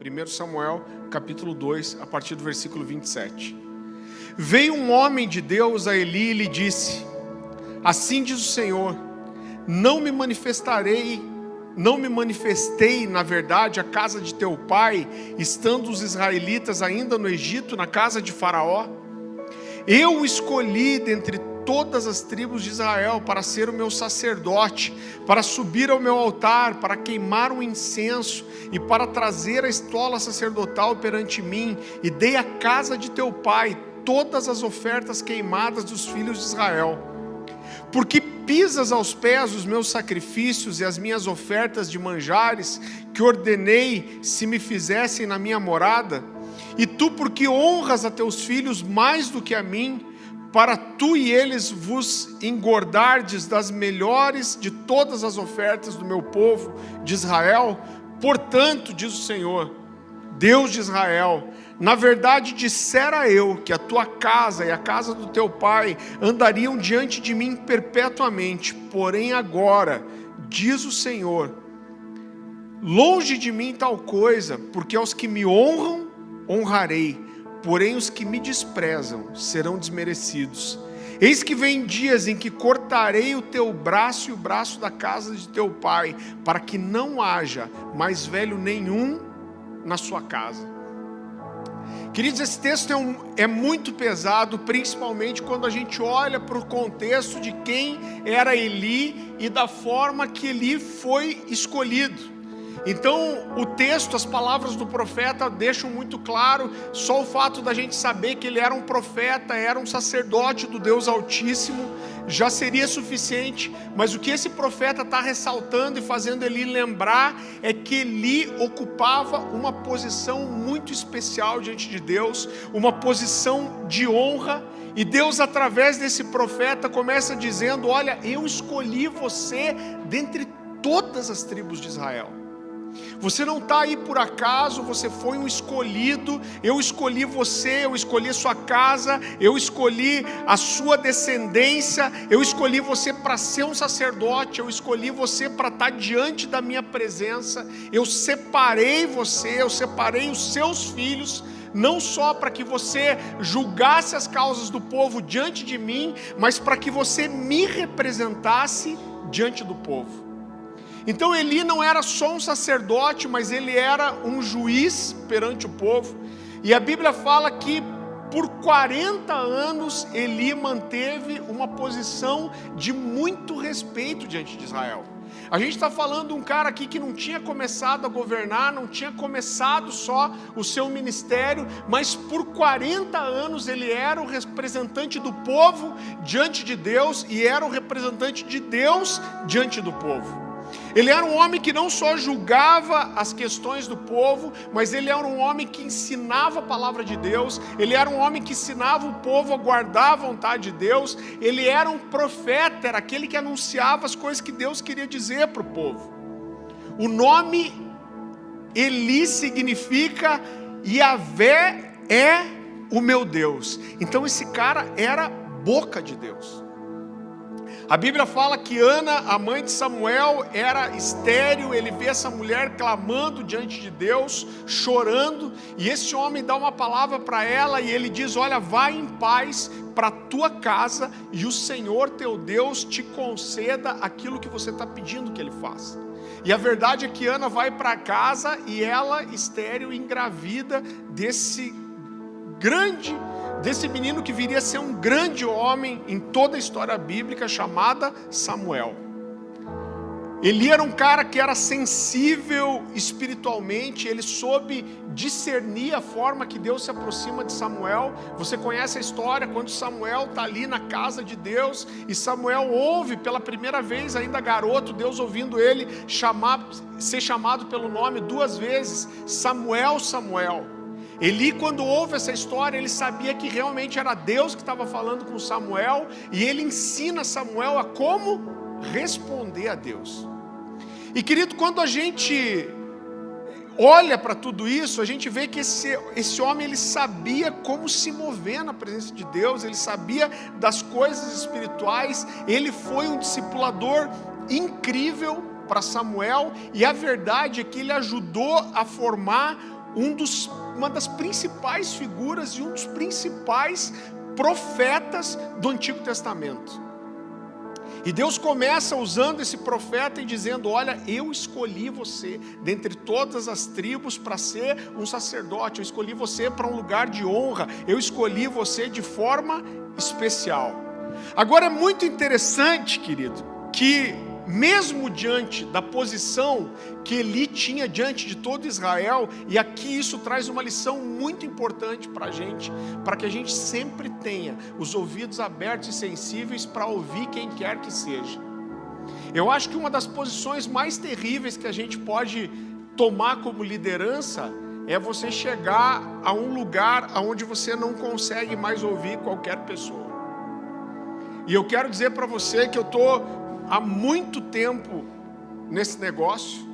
1 Samuel, capítulo 2, a partir do versículo 27. Veio um homem de Deus a Eli e lhe disse: assim diz o Senhor, não me manifestei, na verdade, à casa de teu pai, estando os israelitas ainda no Egito, na casa de Faraó? Eu o escolhi dentre todas as tribos de Israel para ser o meu sacerdote, para subir ao meu altar, para queimar um incenso e para trazer a estola sacerdotal perante mim, e dei à casa de teu pai todas as ofertas queimadas dos filhos de Israel. Porque pisas aos pés os meus sacrifícios e as minhas ofertas de manjares, que ordenei se me fizessem na minha morada, e tu porque honras a teus filhos mais do que a mim, para tu e eles vos engordardes das melhores de todas as ofertas do meu povo de Israel. Portanto, diz o Senhor, Deus de Israel, na verdade dissera eu que a tua casa e a casa do teu pai andariam diante de mim perpetuamente, porém agora, diz o Senhor, longe de mim tal coisa, porque aos que me honram, honrarei, porém os que me desprezam serão desmerecidos. Eis que vem dias em que cortarei o teu braço e o braço da casa de teu pai, para que não haja mais velho nenhum na sua casa. Queridos, esse texto é muito pesado, principalmente quando a gente olha para o contexto de quem era Eli e da forma que Eli foi escolhido. Então o texto, as palavras do profeta deixam muito claro, só o fato da gente saber que ele era um profeta, era um sacerdote do Deus Altíssimo, já seria suficiente. Mas o que esse profeta está ressaltando e fazendo Eli lembrar é que Eli ocupava uma posição muito especial diante de Deus, uma posição de honra. E Deus, através desse profeta, começa dizendo: olha, eu escolhi você dentre todas as tribos de Israel. Você não está aí por acaso, você foi um escolhido. Eu escolhi você, eu escolhi a sua casa, eu escolhi a sua descendência, eu escolhi você para ser um sacerdote, eu escolhi você para estar diante da minha presença. Eu separei você, eu separei os seus filhos, não só para que você julgasse as causas do povo diante de mim, mas para que você me representasse diante do povo. Então Eli não era só um sacerdote, mas ele era um juiz perante o povo. E a Bíblia fala que por 40 anos Eli manteve uma posição de muito respeito diante de Israel. A gente está falando de um cara aqui que não tinha começado a governar, não tinha começado só o seu ministério, mas por 40 anos ele era o representante do povo diante de Deus e era o representante de Deus diante do povo. Ele era um homem que não só julgava as questões do povo, mas ele era um homem que ensinava a palavra de Deus. Ele era um homem que ensinava o povo a guardar a vontade de Deus. Ele era um profeta, era aquele que anunciava as coisas que Deus queria dizer para o povo. O nome Eli significa Yahvé é o meu Deus. Então esse cara era boca de Deus. A Bíblia fala que Ana, a mãe de Samuel, era estéril. Ele vê essa mulher clamando diante de Deus, chorando, e esse homem dá uma palavra para ela, e ele diz: olha, vai em paz para a tua casa, e o Senhor teu Deus te conceda aquilo que você está pedindo que ele faça. E a verdade é que Ana vai para casa, e ela, estéril, engravida desse menino que viria a ser um grande homem em toda a história bíblica, chamada Samuel. Eli era um cara que era sensível espiritualmente, ele soube discernir a forma que Deus se aproxima de Samuel. Você conhece a história, quando Samuel está ali na casa de Deus, e Samuel ouve pela primeira vez, ainda garoto, Deus ouvindo ele ser chamado pelo nome 2 vezes, Samuel, Samuel. Eli, quando ouve essa história, ele sabia que realmente era Deus que estava falando com Samuel, e ele ensina Samuel a como responder a Deus. E querido, quando a gente olha para tudo isso, a gente vê que esse homem, ele sabia como se mover na presença de Deus, ele sabia das coisas espirituais, ele foi um discipulador incrível para Samuel, e a verdade é que ele ajudou a formar uma das principais figuras e um dos principais profetas do Antigo Testamento. E Deus começa usando esse profeta e dizendo: olha, eu escolhi você dentre todas as tribos para ser um sacerdote, eu escolhi você para um lugar de honra, eu escolhi você de forma especial. Agora é muito interessante, querido, que mesmo diante da posição que Eli tinha diante de todo Israel, e aqui isso traz uma lição muito importante para a gente, para que a gente sempre tenha os ouvidos abertos e sensíveis para ouvir quem quer que seja. Eu acho que uma das posições mais terríveis que a gente pode tomar como liderança é você chegar a um lugar onde você não consegue mais ouvir qualquer pessoa. E eu quero dizer para você que eu estou há muito tempo nesse negócio,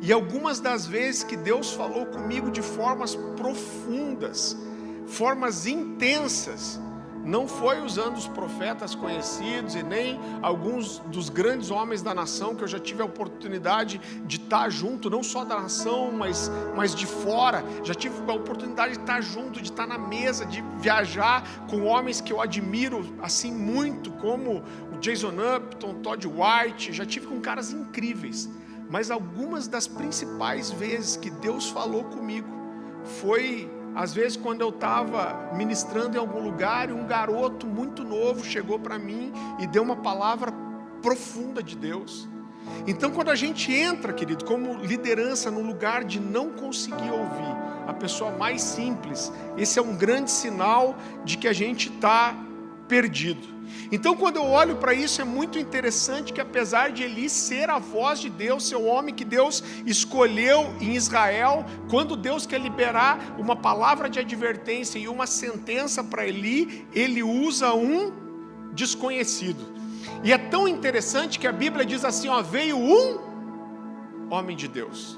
e algumas das vezes que Deus falou comigo de formas profundas, formas intensas, não foi usando os profetas conhecidos e nem alguns dos grandes homens da nação, que eu já tive a oportunidade de estar junto, não só da nação, mas de fora. Já tive a oportunidade de estar junto, de estar na mesa, de viajar com homens que eu admiro assim muito, como o Jason Upton, Todd White. Já tive com caras incríveis, mas algumas das principais vezes que Deus falou comigo foi, às vezes, quando eu estava ministrando em algum lugar e um garoto muito novo chegou para mim e deu uma palavra profunda de Deus. Então, quando a gente entra, querido, como liderança no lugar de não conseguir ouvir a pessoa mais simples, esse é um grande sinal de que a gente está perdido. Então, quando eu olho para isso, é muito interessante que, apesar de Eli ser a voz de Deus, ser o homem que Deus escolheu em Israel, quando Deus quer liberar uma palavra de advertência e uma sentença para Eli, ele usa um desconhecido. E é tão interessante que a Bíblia diz assim, ó, veio um homem de Deus.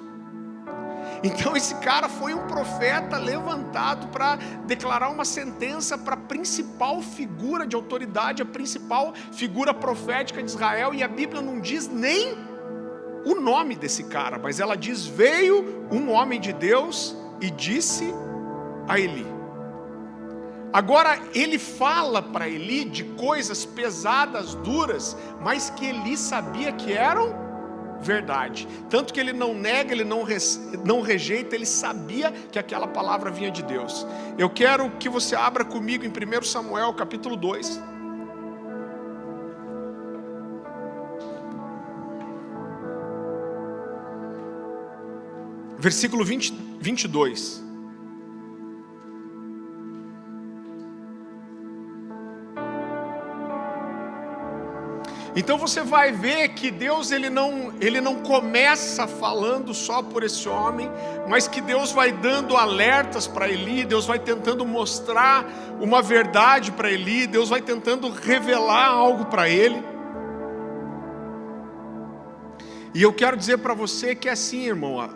Então esse cara foi um profeta levantado para declarar uma sentença para a principal figura de autoridade, a principal figura profética de Israel, e a Bíblia não diz nem o nome desse cara, mas ela diz: veio um homem de Deus e disse a Eli. Agora ele fala para Eli de coisas pesadas, duras, mas que Eli sabia que eram verdade, tanto que ele não nega, ele não rejeita, ele sabia que aquela palavra vinha de Deus. Eu quero que você abra comigo em 1 Samuel capítulo 2. Versículo 22. Então você vai ver que Deus ele não começa falando só por esse homem, mas que Deus vai dando alertas para Eli, Deus vai tentando mostrar uma verdade para Eli, Deus vai tentando revelar algo para ele. E eu quero dizer para você que é assim, irmão,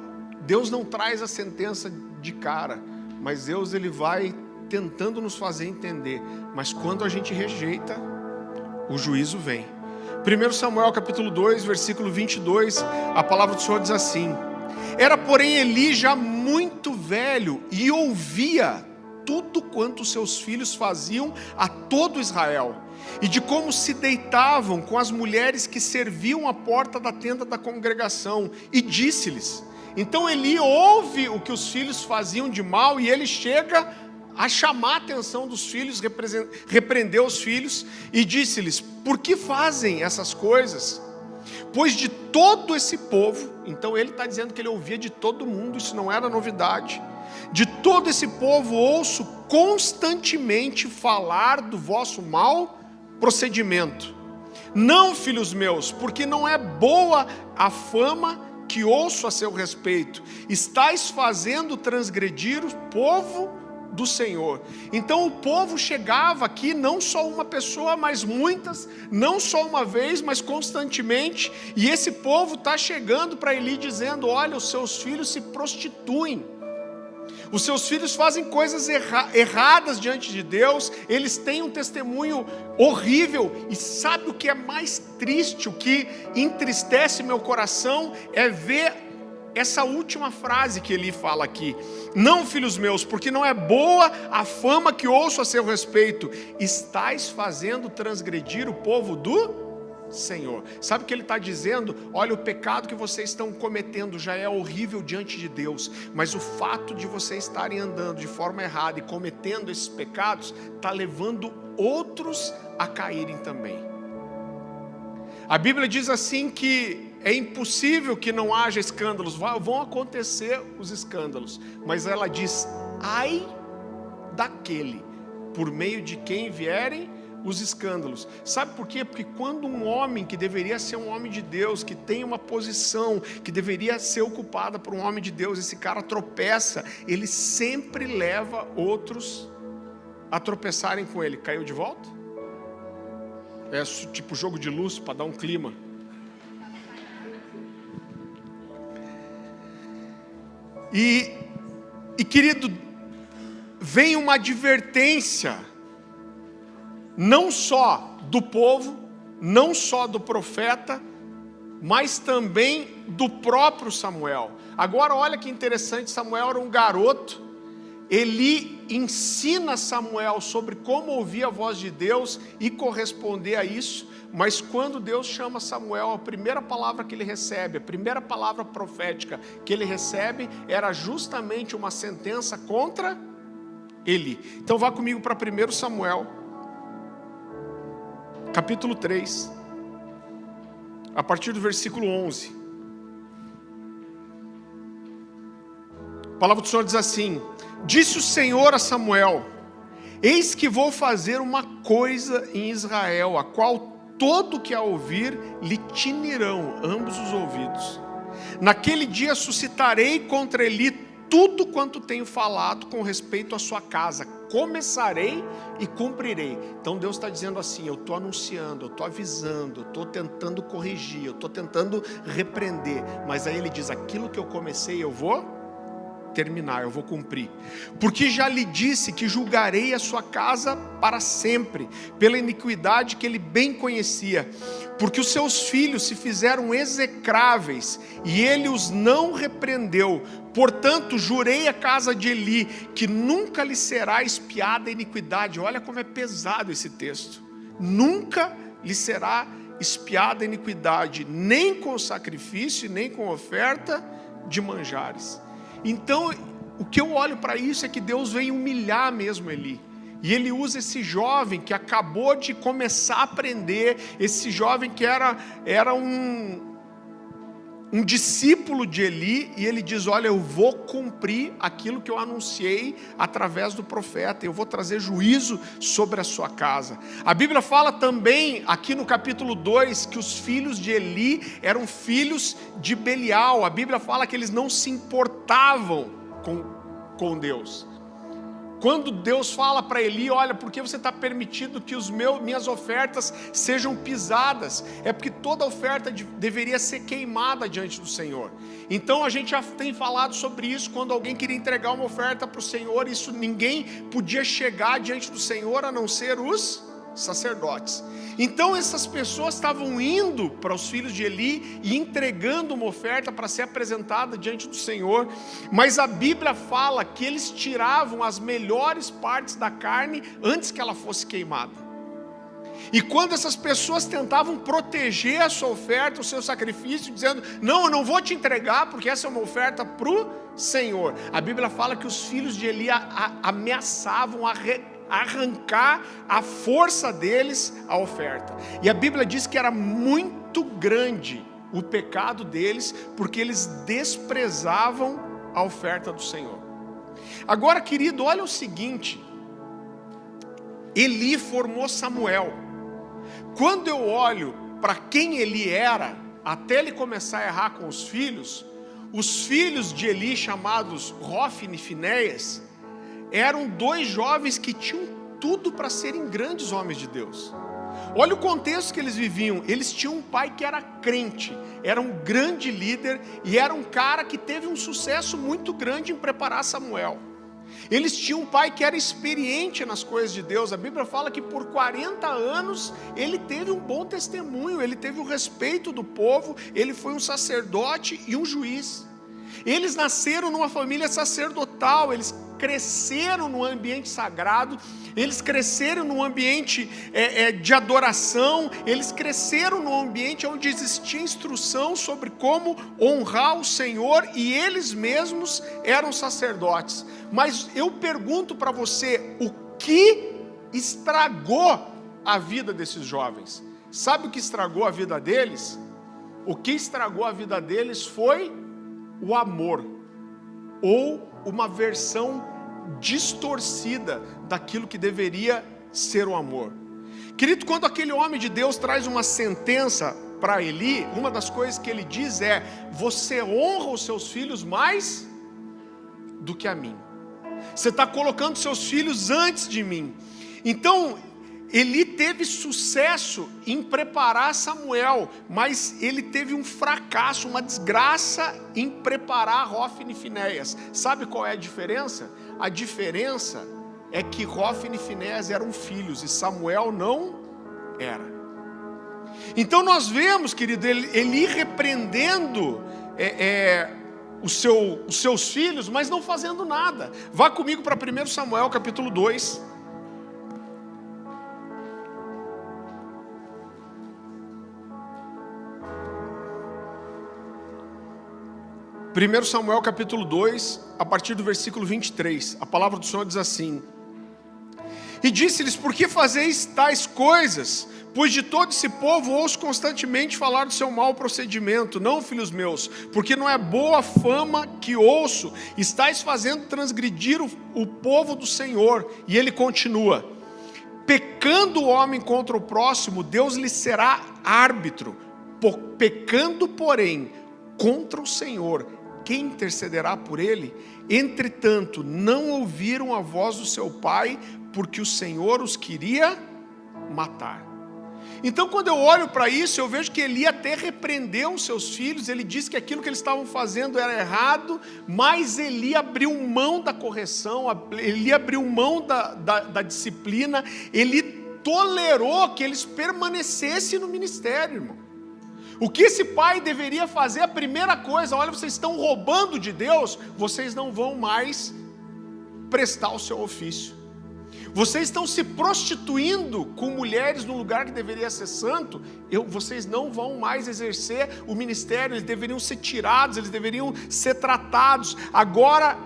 Deus não traz a sentença de cara, mas Deus ele vai tentando nos fazer entender. Mas quando a gente rejeita, o juízo vem. 1 Samuel capítulo 2, versículo 22, a palavra do Senhor diz assim: era porém Eli já muito velho e ouvia tudo quanto seus filhos faziam a todo Israel, e de como se deitavam com as mulheres que serviam à porta da tenda da congregação, e disse-lhes. Então Eli ouve o que os filhos faziam de mal, e ele chega a chamar a atenção dos filhos, repreendeu os filhos e disse-lhes: por que fazem essas coisas? Pois de todo esse povo, então ele está dizendo que ele ouvia de todo mundo, isso não era novidade. De todo esse povo ouço constantemente falar do vosso mau procedimento. Não, filhos meus, porque não é boa a fama que ouço a seu respeito. Estais fazendo transgredir o povo do Senhor. Então o povo chegava aqui, não só uma pessoa, mas muitas, não só uma vez, mas constantemente, e esse povo está chegando para Eli dizendo: olha, os seus filhos se prostituem, os seus filhos fazem coisas erradas diante de Deus, eles têm um testemunho horrível. E sabe o que é mais triste, o que entristece meu coração, é ver essa última frase que Eli fala aqui: não, filhos meus, porque não é boa a fama que ouço a seu respeito, estáis fazendo transgredir o povo do Senhor. Sabe o que ele está dizendo? Olha, o pecado que vocês estão cometendo já é horrível diante de Deus, mas o fato de vocês estarem andando de forma errada e cometendo esses pecados está levando outros a caírem também. A Bíblia diz assim que é impossível que não haja escândalos, vão acontecer os escândalos, mas ela diz: ai daquele por meio de quem vierem os escândalos. Sabe por quê? Porque quando um homem que deveria ser um homem de Deus, que tem uma posição que deveria ser ocupada por um homem de Deus, esse cara tropeça, ele sempre leva outros a tropeçarem com ele. Caiu de volta? É tipo jogo de luz para dar um clima. E querido, vem uma advertência, não só do povo, não só do profeta, mas também do próprio Samuel. Agora olha que interessante, Samuel era um garoto, Eli ensina Samuel sobre como ouvir a voz de Deus e corresponder a isso, mas quando Deus chama Samuel, a primeira palavra que ele recebe, a primeira palavra profética que ele recebe, era justamente uma sentença contra Eli. Então vá comigo para 1 Samuel, capítulo 3, a partir do versículo 11. A palavra do Senhor diz assim: disse o Senhor a Samuel: eis que vou fazer uma coisa em Israel, a qual todo que a ouvir lhe tinirão ambos os ouvidos. Naquele dia suscitarei contra Eli tudo quanto tenho falado com respeito à sua casa. Começarei e cumprirei. Então Deus está dizendo assim: eu estou anunciando, eu estou avisando, eu estou tentando corrigir, eu estou tentando repreender, mas aí ele diz: aquilo que eu comecei eu vou terminar, eu vou cumprir, porque já lhe disse que julgarei a sua casa para sempre, pela iniquidade que ele bem conhecia, porque os seus filhos se fizeram execráveis, e ele os não repreendeu. Portanto, jurei à casa de Eli, que nunca lhe será expiada a iniquidade. Olha como é pesado esse texto. Nunca lhe será expiada a iniquidade, nem com sacrifício, nem com oferta de manjares. Então, o que eu olho para isso é que Deus vem humilhar mesmo Eli. E ele usa esse jovem que acabou de começar a aprender, esse jovem que era um discípulo de Eli, e ele diz: olha, eu vou cumprir aquilo que eu anunciei através do profeta, eu vou trazer juízo sobre a sua casa. A Bíblia fala também, aqui no capítulo 2, que os filhos de Eli eram filhos de Belial. A Bíblia fala que eles não se importavam com Deus. Quando Deus fala para Eli: olha, por que você está permitindo que minhas ofertas sejam pisadas? É porque toda oferta deveria ser queimada diante do Senhor. Então a gente já tem falado sobre isso. Quando alguém queria entregar uma oferta para o Senhor, isso ninguém podia chegar diante do Senhor a não ser os sacerdotes. Então essas pessoas estavam indo para os filhos de Eli e entregando uma oferta para ser apresentada diante do Senhor, mas a Bíblia fala que eles tiravam as melhores partes da carne antes que ela fosse queimada. E quando essas pessoas tentavam proteger a sua oferta, o seu sacrifício, dizendo: não, eu não vou te entregar porque essa é uma oferta para o Senhor, a Bíblia fala que os filhos de Eli ameaçavam arrancar a força deles a oferta. E a Bíblia diz que era muito grande o pecado deles, porque eles desprezavam a oferta do Senhor. Agora, querido, olha o seguinte: Eli formou Samuel. Quando eu olho para quem Eli era, até ele começar a errar com os filhos de Eli, chamados Hofni e Finéias, eram dois jovens que tinham tudo para serem grandes homens de Deus. Olha o contexto que eles viviam. Eles tinham um pai que era crente, era um grande líder, e era um cara que teve um sucesso muito grande em preparar Samuel. Eles tinham um pai que era experiente nas coisas de Deus. A Bíblia fala que por 40 anos ele teve um bom testemunho, ele teve o respeito do povo, ele foi um sacerdote e um juiz. Eles nasceram numa família sacerdotal, eles cresceram num ambiente sagrado, eles cresceram num ambiente de adoração, eles cresceram num ambiente onde existia instrução sobre como honrar o Senhor, e eles mesmos eram sacerdotes. Mas eu pergunto para você, o que estragou a vida desses jovens? Sabe o que estragou a vida deles? O que estragou a vida deles foi o amor, ou uma versão distorcida daquilo que deveria ser o amor. Querido, quando aquele homem de Deus traz uma sentença para Eli, uma das coisas que ele diz é: você honra os seus filhos mais do que a mim. Você está colocando seus filhos antes de mim. Então, Eli teve sucesso em preparar Samuel, mas ele teve um fracasso, uma desgraça em preparar Hofni e Finéias. Sabe qual é a diferença? A diferença é que Hofni e Finéias eram filhos e Samuel não era. Então nós vemos, querido, Eli repreendendo os seus filhos, mas não fazendo nada. Vá comigo para 1 Samuel capítulo 2. 1 Samuel capítulo 2, a partir do versículo 23, a palavra do Senhor diz assim: e disse-lhes: por que fazeis tais coisas? Pois de todo esse povo ouço constantemente falar do seu mau procedimento. Não, filhos meus, porque não é boa fama que ouço, estáis fazendo transgredir o povo do Senhor. E ele continua: pecando o homem contra o próximo, Deus lhe será árbitro. Pecando, porém, contra o Senhor, quem intercederá por ele? Entretanto, não ouviram a voz do seu pai, porque o Senhor os queria matar. Então, quando eu olho para isso, eu vejo que Eli até repreendeu os seus filhos. Ele disse que aquilo que eles estavam fazendo era errado, mas Eli abriu mão da correção, Eli abriu mão da disciplina, ele tolerou que eles permanecessem no ministério, irmão. O que esse pai deveria fazer? A primeira coisa: olha, vocês estão roubando de Deus, vocês não vão mais prestar o seu ofício. Vocês estão se prostituindo com mulheres no lugar que deveria ser santo, vocês não vão mais exercer o ministério, eles deveriam ser tirados, eles deveriam ser tratados. Agora,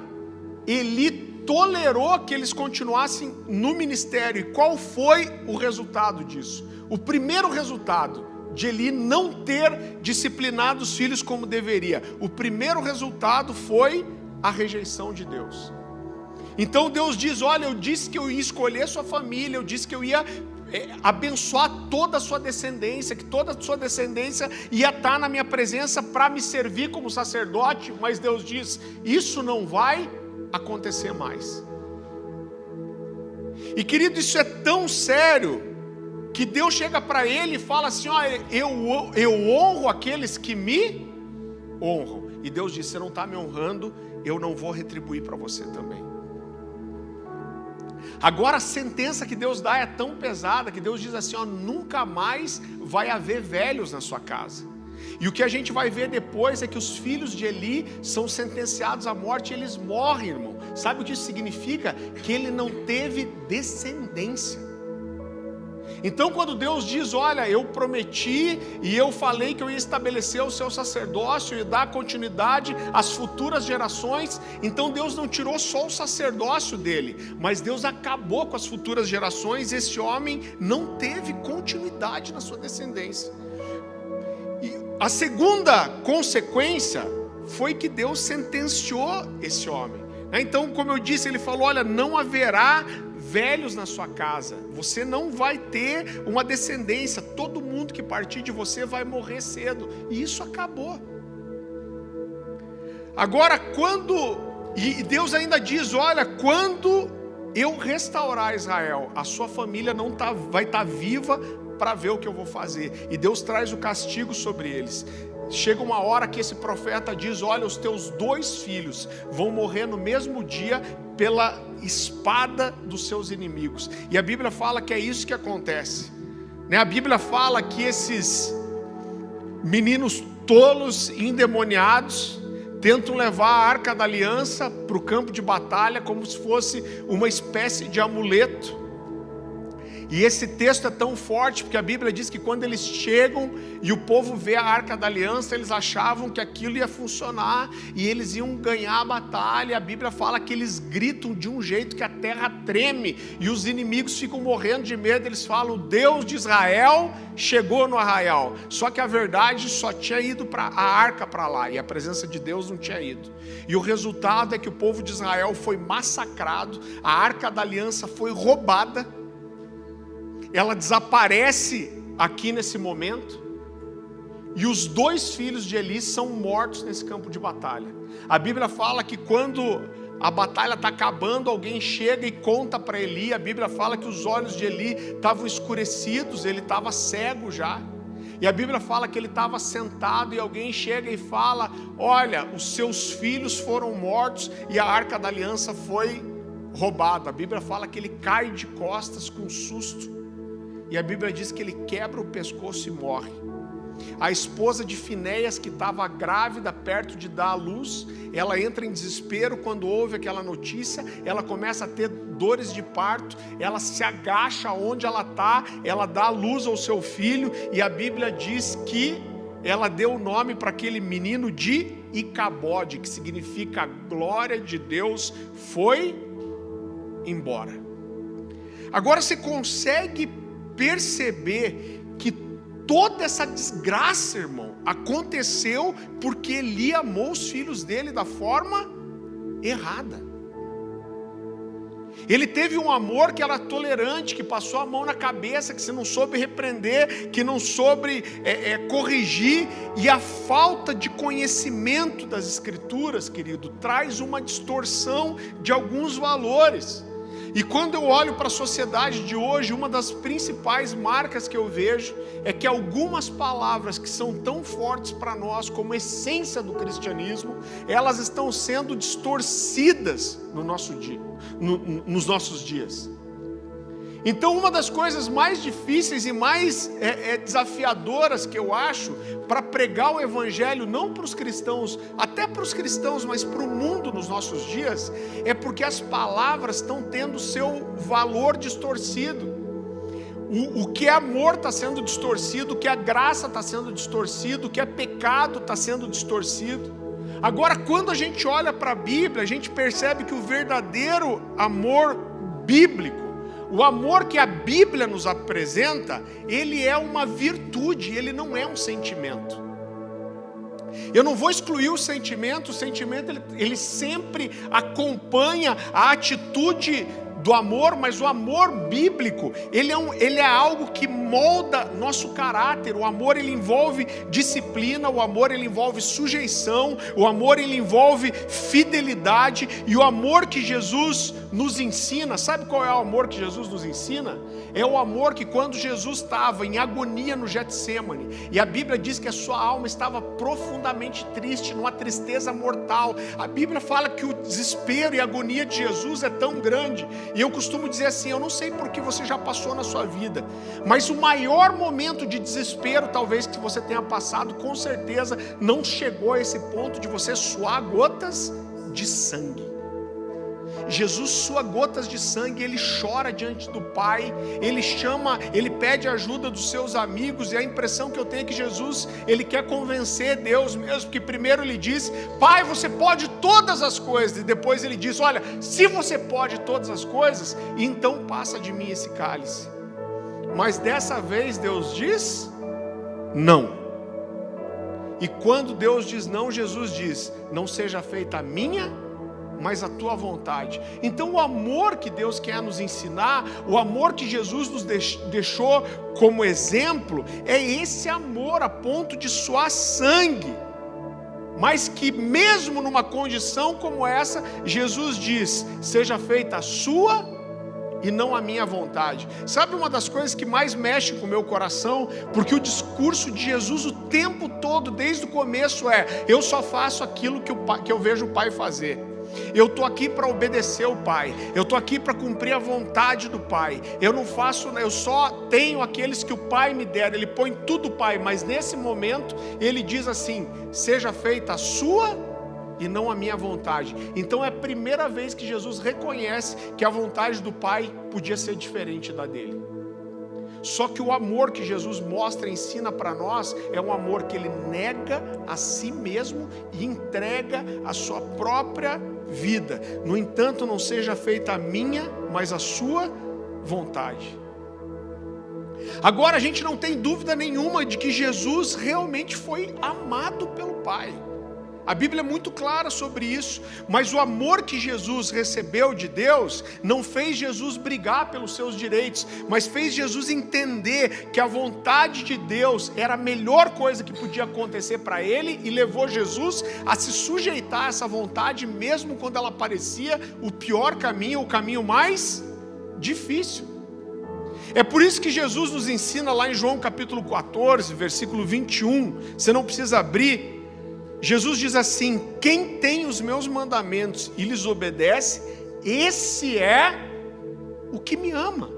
Eli tolerou que eles continuassem no ministério. E qual foi o resultado disso? O primeiro resultado de Eli não ter disciplinado os filhos como deveria, o primeiro resultado foi a rejeição de Deus. Então Deus diz: olha, eu disse que eu ia escolher sua família, eu disse que eu ia abençoar toda a sua descendência, que toda a sua descendência ia estar na minha presença para me servir como sacerdote, mas Deus diz: isso não vai acontecer mais. E querido, isso é tão sério que Deus chega para ele e fala assim: olha, eu honro aqueles que me honram. E Deus diz: você não está me honrando, eu não vou retribuir para você também. Agora a sentença que Deus dá é tão pesada que Deus diz assim: ó, nunca mais vai haver velhos na sua casa. E o que a gente vai ver depois é que os filhos de Eli são sentenciados à morte e eles morrem, irmão. Sabe o que isso significa? Que ele não teve descendência. Então, quando Deus diz: olha, eu prometi e eu falei que eu ia estabelecer o seu sacerdócio e dar continuidade às futuras gerações, então Deus não tirou só o sacerdócio dele, mas Deus acabou com as futuras gerações. Esse homem não teve continuidade na sua descendência. E a segunda consequência foi que Deus sentenciou esse homem. Então, como eu disse, ele falou: olha, não haverá velhos na sua casa, você não vai ter uma descendência, todo mundo que partir de você vai morrer cedo. E isso acabou. Agora, e Deus ainda diz: olha, quando eu restaurar Israel, a sua família não vai estar viva para ver o que eu vou fazer. E Deus traz o castigo sobre eles. Chega uma hora que esse profeta diz: olha, os teus 2 filhos vão morrer no mesmo dia pela espada dos seus inimigos. E a Bíblia fala que é isso que acontece, né? A Bíblia fala que esses meninos tolos, endemoniados, tentam levar a Arca da Aliança para o campo de batalha como se fosse uma espécie de amuleto. E esse texto é tão forte porque a Bíblia diz que quando eles chegam e o povo vê a Arca da Aliança, eles achavam que aquilo ia funcionar e eles iam ganhar a batalha. A Bíblia fala que eles gritam de um jeito que a terra treme e os inimigos ficam morrendo de medo. Eles falam: o Deus de Israel chegou no arraial. Só que a verdade só tinha ido a arca para lá e a presença de Deus não tinha ido. E o resultado é que o povo de Israel foi massacrado, a Arca da Aliança foi roubada. Ela desaparece aqui nesse momento, e os 2 filhos de Eli são mortos nesse campo de batalha. A Bíblia fala que quando a batalha está acabando, alguém chega e conta para Eli. A Bíblia fala que os olhos de Eli estavam escurecidos, ele estava cego já. E a Bíblia fala que ele estava sentado e alguém chega e fala: olha, os seus filhos foram mortos e a Arca da Aliança foi roubada. A Bíblia fala que ele cai de costas com susto. E a Bíblia diz que ele quebra o pescoço e morre. A esposa de Finéias, que estava grávida, perto de dar à luz, ela entra em desespero quando ouve aquela notícia. Ela começa a ter dores de parto, ela se agacha onde ela está, ela dá à luz ao seu filho, e a Bíblia diz que ela deu o nome para aquele menino de Icabode, que significa: a glória de Deus foi embora. Agora você consegue perceber que toda essa desgraça, irmão, aconteceu porque Eli amou os filhos dele da forma errada. Ele teve um amor que era tolerante, que passou a mão na cabeça, que se não soube repreender, que não soube corrigir. E a falta de conhecimento das Escrituras, querido, traz uma distorção de alguns valores. E quando eu olho para a sociedade de hoje, uma das principais marcas que eu vejo é que algumas palavras que são tão fortes para nós como essência do cristianismo, elas estão sendo distorcidas no nosso dia, nos nossos dias. Então, uma das coisas mais difíceis e mais desafiadoras que eu acho para pregar o Evangelho, não para os cristãos, até para os cristãos, mas para o mundo nos nossos dias, é porque as palavras estão tendo seu valor distorcido. O que é amor está sendo distorcido, o que é graça está sendo distorcido, o que é pecado está sendo distorcido. Agora, quando a gente olha para a Bíblia, a gente percebe que o verdadeiro amor bíblico, o amor que a Bíblia nos apresenta, ele é uma virtude, ele não é um sentimento. Eu não vou excluir o sentimento ele sempre acompanha a atitude do amor, mas o amor bíblico, ele é algo que molda nosso caráter. O amor, ele envolve disciplina, o amor, ele envolve sujeição, o amor, ele envolve fidelidade, e o amor que Jesus nos ensina, sabe qual é o amor que Jesus nos ensina? É o amor que quando Jesus estava em agonia no Getsêmani, e a Bíblia diz que a sua alma estava profundamente triste, numa tristeza mortal, a Bíblia fala que o desespero e a agonia de Jesus é tão grande. E eu costumo dizer assim, eu não sei por que você já passou na sua vida, mas o maior momento de desespero talvez que você tenha passado, com certeza não chegou a esse ponto de você suar gotas de sangue. Jesus sua gotas de sangue, ele chora diante do Pai, ele pede ajuda dos seus amigos, e a impressão que eu tenho é que Jesus, ele quer convencer Deus mesmo, porque primeiro ele diz: Pai, você pode todas as coisas, e depois ele diz: olha, se você pode todas as coisas, então passa de mim esse cálice. Mas dessa vez Deus diz não. E quando Deus diz não, Jesus diz: não seja feita a minha, mas a tua vontade. Então o amor que Deus quer nos ensinar, o amor que Jesus nos deixou como exemplo, é esse amor a ponto de suar sangue, mas que mesmo numa condição como essa, Jesus diz: seja feita a sua e não a minha vontade. Sabe uma das coisas que mais mexe com o meu coração? Porque o discurso de Jesus o tempo todo, desde o começo, eu só faço aquilo que eu vejo o Pai fazer. Eu estou aqui para obedecer o Pai, eu estou aqui para cumprir a vontade do Pai. Eu só tenho aqueles que o Pai me der. Ele põe tudo, Pai, mas nesse momento ele diz assim: seja feita a sua e não a minha vontade. Então é a primeira vez que Jesus reconhece que a vontade do Pai podia ser diferente da dele. Só que o amor que Jesus mostra e ensina para nós é um amor que ele nega a si mesmo e entrega a sua própria vida. No entanto, não seja feita a minha, mas a sua vontade. Agora a gente não tem dúvida nenhuma de que Jesus realmente foi amado pelo Pai. A Bíblia é muito clara sobre isso, mas o amor que Jesus recebeu de Deus não fez Jesus brigar pelos seus direitos, mas fez Jesus entender que a vontade de Deus era a melhor coisa que podia acontecer para ele e levou Jesus a se sujeitar a essa vontade, mesmo quando ela parecia o pior caminho, o caminho mais difícil. É por isso que Jesus nos ensina lá em João capítulo 14, versículo 21, você não precisa abrir. Jesus diz assim: quem tem os meus mandamentos e lhes obedece, esse é o que me ama.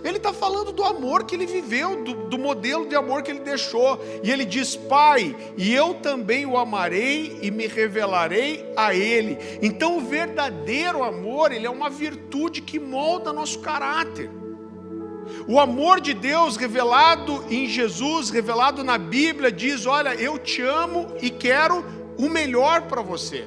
Ele está falando do amor que ele viveu, do modelo de amor que ele deixou. E ele diz: Pai, e eu também o amarei e me revelarei a ele. Então o verdadeiro amor, ele é uma virtude que molda nosso caráter. O amor de Deus revelado em Jesus, revelado na Bíblia, diz: olha, eu te amo e quero o melhor para você.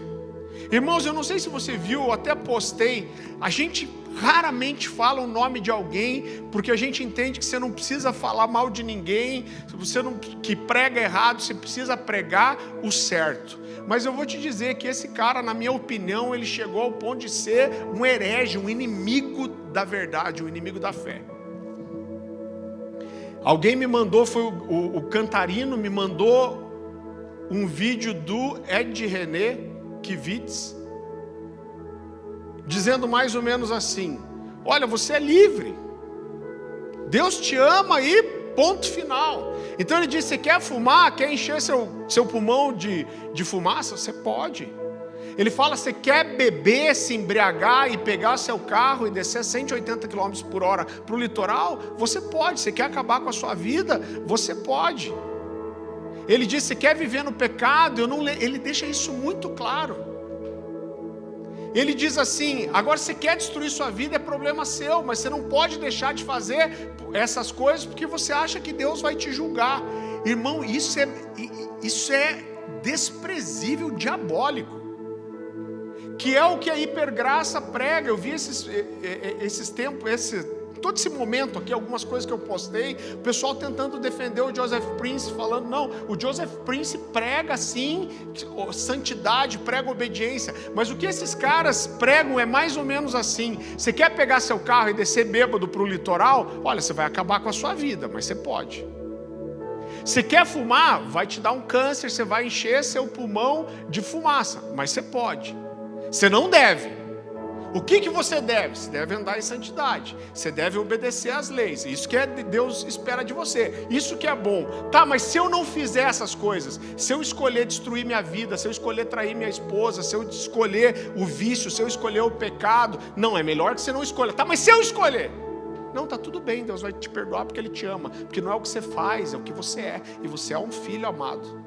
Irmãos, eu não sei se você viu, eu até postei, a gente raramente fala o nome de alguém, porque a gente entende que você não precisa falar mal de ninguém, você não, que prega errado, você precisa pregar o certo. Mas eu vou te dizer que esse cara, na minha opinião, ele chegou ao ponto de ser um herege, um inimigo da verdade, um inimigo da fé. Alguém me mandou, foi o Cantarino, me mandou um vídeo do Ed René Kivitz, dizendo mais ou menos assim: olha, você é livre, Deus te ama e ponto final. Então ele disse: você quer fumar, quer encher seu pulmão de fumaça? Você pode. Ele fala: você quer beber, se embriagar e pegar seu carro e descer 180 km por hora para o litoral? Você pode. Você quer acabar com a sua vida? Você pode. Ele diz: você quer viver no pecado? Ele deixa isso muito claro. Ele diz assim: agora você quer destruir sua vida, é problema seu, mas você não pode deixar de fazer essas coisas porque você acha que Deus vai te julgar. Irmão, isso é desprezível, diabólico. Que é o que a hipergraça prega. Eu vi esses tempos, todo esse momento aqui, algumas coisas que eu postei, o pessoal tentando defender o Joseph Prince, falando: não, o Joseph Prince prega sim santidade, prega obediência, mas o que esses caras pregam é mais ou menos assim: você quer pegar seu carro e descer bêbado para o litoral? Olha, você vai acabar com a sua vida, mas você pode. Você quer fumar? Vai te dar um câncer, você vai encher seu pulmão de fumaça, mas você pode. Você não deve. O que você deve? Você deve andar em santidade. Você deve obedecer às leis. Isso que Deus espera de você. Isso que é bom. Tá, mas se eu não fizer essas coisas, se eu escolher destruir minha vida, se eu escolher trair minha esposa, se eu escolher o vício, se eu escolher o pecado, não, é melhor que você não escolha. Tá, mas se eu escolher? Não, tá tudo bem, Deus vai te perdoar porque Ele te ama. Porque não é o que você faz, é o que você é. E você é um filho amado.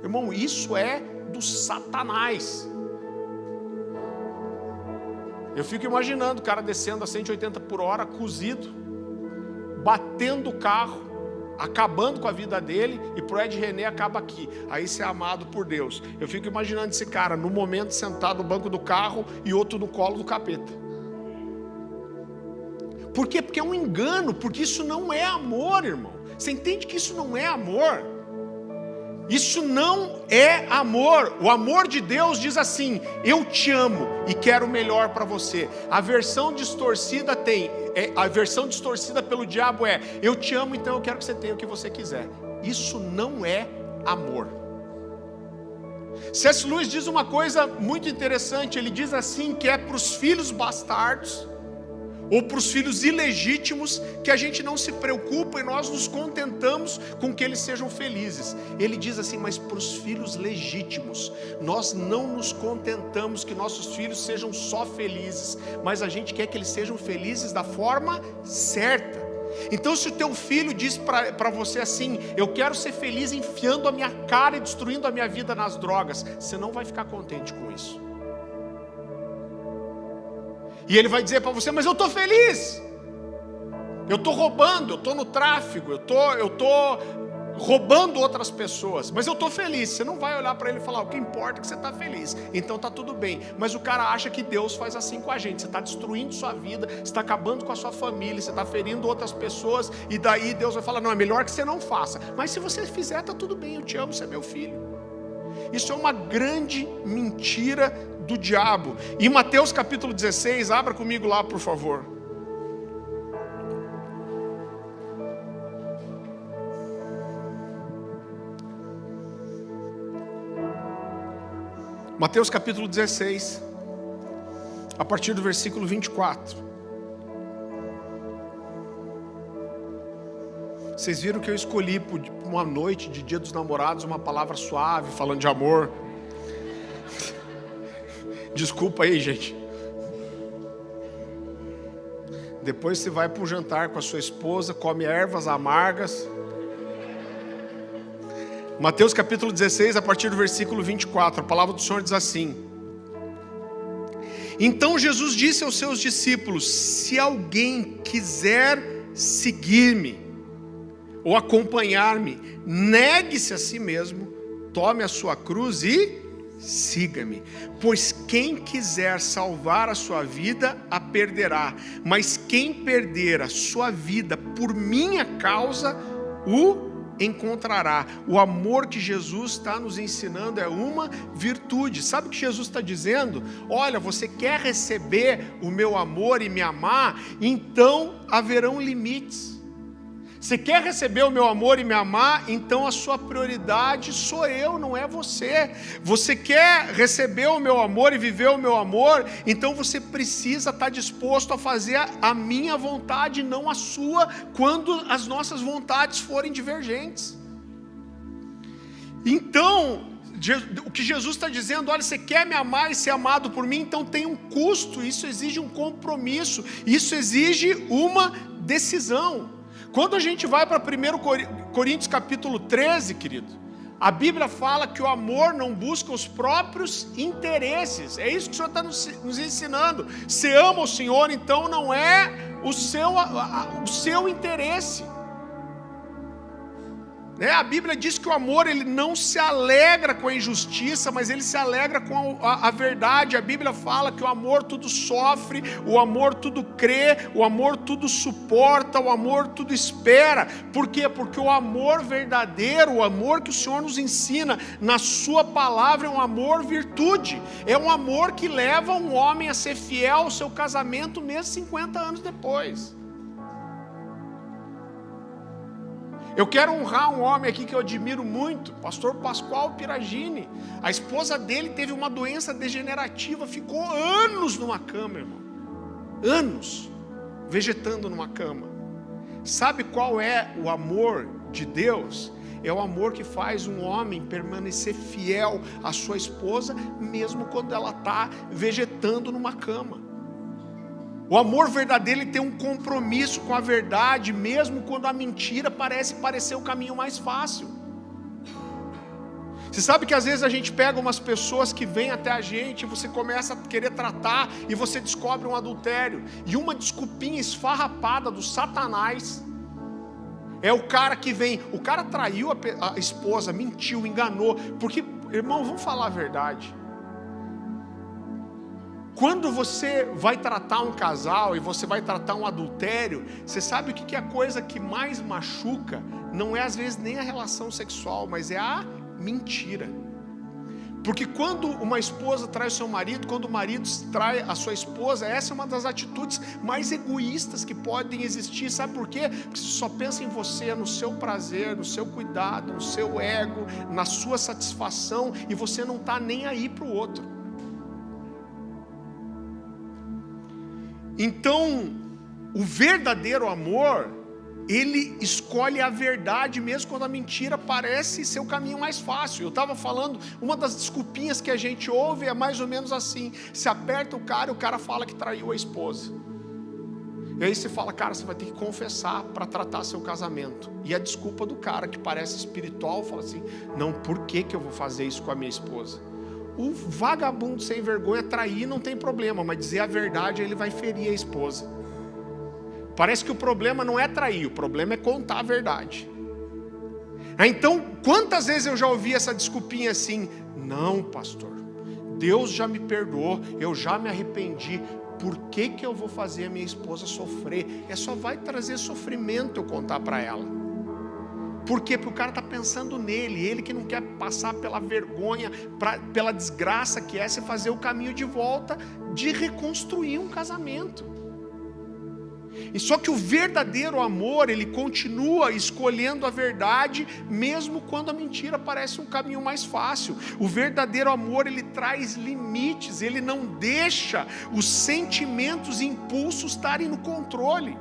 Irmão, isso é do Satanás. Eu fico imaginando o cara descendo a 180 por hora, cozido, batendo o carro, acabando com a vida dele, e pro Ed René acaba aqui. Aí você é amado por Deus. Eu fico imaginando esse cara, no momento, sentado no banco do carro e outro no colo do capeta. Por quê? Porque é um engano, porque isso não é amor, irmão. Você entende que isso não é amor? Isso não é amor. O amor de Deus diz assim: eu te amo e quero o melhor para você. A versão distorcida a versão distorcida pelo diabo é: eu te amo, então eu quero que você tenha o que você quiser. Isso não é amor. C.S. Lewis diz uma coisa muito interessante. Ele diz assim que é para os filhos bastardos ou para os filhos ilegítimos que a gente não se preocupa e nós nos contentamos com que eles sejam felizes. Ele diz assim: mas para os filhos legítimos, nós não nos contentamos que nossos filhos sejam só felizes, mas a gente quer que eles sejam felizes da forma certa. Então se o teu filho diz para você assim: eu quero ser feliz enfiando a minha cara e destruindo a minha vida nas drogas, você não vai ficar contente com isso. E ele vai dizer para você: mas eu estou feliz, eu estou roubando, eu estou no tráfico, eu estou roubando outras pessoas, mas eu estou feliz. Você não vai olhar para ele e falar: o que importa é que você está feliz, então está tudo bem. Mas o cara acha que Deus faz assim com a gente. Você está destruindo sua vida, você está acabando com a sua família, você está ferindo outras pessoas, e daí Deus vai falar: não, é melhor que você não faça. Mas se você fizer, está tudo bem, eu te amo, você é meu filho. Isso é uma grande mentira do diabo. Em Mateus capítulo 16, abra comigo lá, por favor. Mateus capítulo 16, a partir do versículo 24. Vocês viram que eu escolhi por uma noite de Dia dos Namorados uma palavra suave, falando de amor. Desculpa aí, gente. Depois você vai para um jantar com a sua esposa, come ervas amargas. Mateus capítulo 16, a partir do versículo 24, a palavra do Senhor diz assim: então Jesus disse aos seus discípulos: se alguém quiser seguir-me ou acompanhar-me, negue-se a si mesmo, tome a sua cruz e siga-me. Pois quem quiser salvar a sua vida, a perderá, mas quem perder a sua vida por minha causa, o encontrará. O amor que Jesus está nos ensinando é uma virtude. Sabe o que Jesus está dizendo? Olha, você quer receber o meu amor e me amar? Então haverão limites. Você quer receber o meu amor e me amar? Então a sua prioridade sou eu, não é você. Você quer receber o meu amor e viver o meu amor? Então você precisa estar disposto a fazer a minha vontade, não a sua, quando as nossas vontades forem divergentes. Então, o que Jesus está dizendo: olha, você quer me amar e ser amado por mim? Então tem um custo, isso exige um compromisso, isso exige uma decisão. Quando a gente vai para 1 Coríntios capítulo 13, querido, a Bíblia fala que o amor não busca os próprios interesses. É isso que o Senhor está nos ensinando. Você ama o Senhor, então não é o seu interesse. A Bíblia diz que o amor, ele não se alegra com a injustiça, mas ele se alegra com a verdade. A Bíblia fala que o amor tudo sofre, o amor tudo crê, o amor tudo suporta, o amor tudo espera. Por quê? Porque o amor verdadeiro, o amor que o Senhor nos ensina na sua palavra, é um amor virtude. É um amor que leva um homem a ser fiel ao seu casamento mesmo 50 anos depois. Eu quero honrar um homem aqui que eu admiro muito, pastor Pascoal Piragini. A esposa dele teve uma doença degenerativa, ficou anos numa cama, irmão. Anos, vegetando numa cama. Sabe qual é o amor de Deus? É o amor que faz um homem permanecer fiel à sua esposa, mesmo quando ela está vegetando numa cama. O amor verdadeiro, ele tem um compromisso com a verdade, mesmo quando a mentira parece parecer o caminho mais fácil. Você sabe que às vezes a gente pega umas pessoas que vêm até a gente, e você começa a querer tratar, e você descobre um adultério, e uma desculpinha esfarrapada do Satanás, é o cara que vem, o cara traiu a esposa, mentiu, enganou, porque, irmão, vamos falar a verdade. Quando você vai tratar um casal e você vai tratar um adultério, você sabe o que é a coisa que mais machuca? Não é às vezes nem a relação sexual, mas é a mentira. Porque quando uma esposa trai o seu marido, quando o marido trai a sua esposa, essa é uma das atitudes mais egoístas que podem existir. Sabe por quê? Porque você só pensa em você, no seu prazer, no seu cuidado, no seu ego, na sua satisfação, e você não está nem aí para o outro. Então, o verdadeiro amor, ele escolhe a verdade mesmo quando a mentira parece ser o caminho mais fácil. Eu estava falando, uma das desculpinhas que a gente ouve é mais ou menos assim: se aperta o cara fala que traiu a esposa. E aí você fala, cara, você vai ter que confessar para tratar seu casamento. E a desculpa do cara que parece espiritual fala assim, não, por que eu vou fazer isso com a minha esposa? O vagabundo sem vergonha trair não tem problema, mas dizer a verdade ele vai ferir a esposa. Parece que o problema não é trair, o problema é contar a verdade. Então, quantas vezes eu já ouvi essa desculpinha assim, não, pastor, Deus já me perdoou, eu já me arrependi, por que eu vou fazer a minha esposa sofrer? Só vai trazer sofrimento eu contar para ela. Por quê? Porque o cara está pensando nele, ele que não quer passar pela vergonha, pela desgraça que é se fazer o caminho de volta, de reconstruir um casamento. E só que o verdadeiro amor, ele continua escolhendo a verdade, mesmo quando a mentira parece um caminho mais fácil. O verdadeiro amor, ele traz limites, ele não deixa os sentimentos e impulsos estarem no controle.